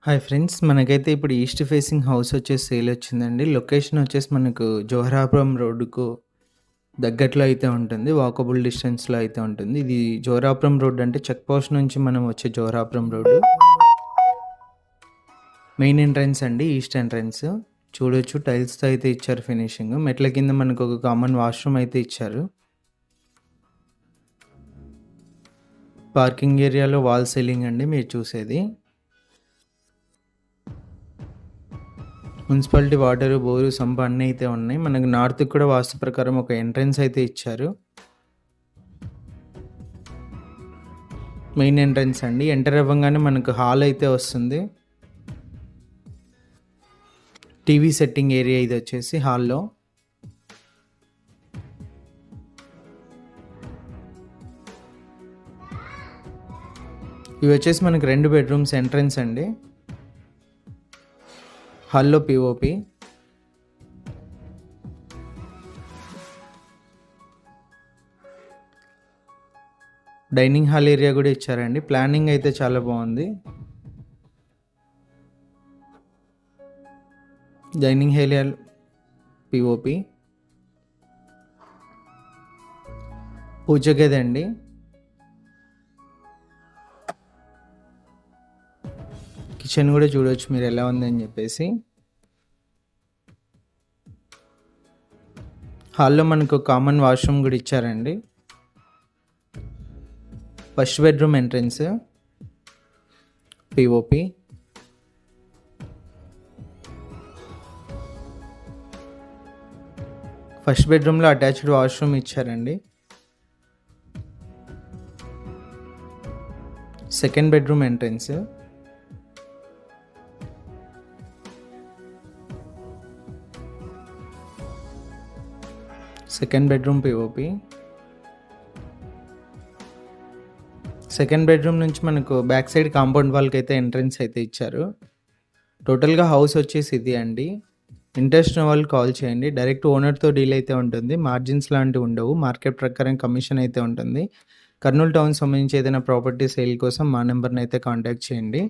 Hi friends. మనకైతే ఇప్పుడు east facing house వచ్చేసి సేల్ వచ్చిందండి. లొకేషన్ వచ్చేసి మనకు జోహరాపురం రోడ్డుకు దగ్గరలో అయితే ఉంటుంది. వాకబుల్ డిస్టెన్స్‌లో అయితే ఉంటుంది. ఇది జోహరాపురం రోడ్ అంటే చెక్ పోస్ట్ నుంచి మనం వచ్చే జోహరాపురం రోడ్డు. మెయిన్ ఎంట్రన్స్ అండి. East entrance. చూడొచ్చు టైల్స్‌తో అయితే ఇచ్చారు ఫినిషింగ్. మెట్ల కింద మనకు ఒక కామన్ వాష్‌రూమ్ అయితే ఇచ్చారు. పార్కింగ్ ఏరియాలో వాల్ సీలింగ్ అండి మీరు చూసేది. మున్సిపాలిటీ వాటరు, బోరు, సంప్ అన్నీ అయితే ఉన్నాయి. మనకు నార్త్‌కి కూడా వాస్తు ప్రకారం ఒక ఎంట్రన్స్ అయితే ఇచ్చారు. మెయిన్ ఎంట్రన్స్ అండి. ఎంటర్ అవ్వంగానే మనకు హాల్ అయితే వస్తుంది. టీవీ సెట్టింగ్ ఏరియా ఇది వచ్చేసి హాల్‌లో. ఇవి వచ్చేసి మనకు 2 బెడ్‌రూమ్స్ ఎంట్రన్స్ అండి. హాల్‌లో పీఓపీ. డైనింగ్ హాల్ ఏరియా కూడా ఇచ్చారండి. ప్లానింగ్ అయితే చాలా బాగుంది. Dining area POP. పూజ గది అండి. కిచెన్ కూడా చూడవచ్చు మీరు ఎలా ఉందని చెప్పేసి. హాల్లో మనకు కామన్ వాష్రూమ్ కూడా ఇచ్చారండి. First bedroom entrance POP. First బెడ్రూమ్లో అటాచ్డ్ వాష్రూమ్ ఇచ్చారండి. Second bedroom entrance. Second bedroom POP. Second bedroom నుంచి మనకు బ్యాక్ సైడ్ కాంపౌండ్ వాల్కి అయితే ఎంట్రన్స్ అయితే ఇచ్చారు. టోటల్గా హౌస్ వచ్చేసి ఇది అండి. ఇంట్రెస్ట్ ఉన్న వాళ్ళు కాల్ చేయండి. డైరెక్ట్ ఓనర్తో డీల్ అయితే ఉంటుంది. మార్జిన్స్ లాంటివి ఉండవు. మార్కెట్ ప్రకారం కమిషన్ అయితే ఉంటుంది. కర్నూలు టౌన్ సంబంధించి ఏదైనా ప్రాపర్టీ సేల్ కోసం మా నెంబర్ని అయితే కాంటాక్ట్ చేయండి.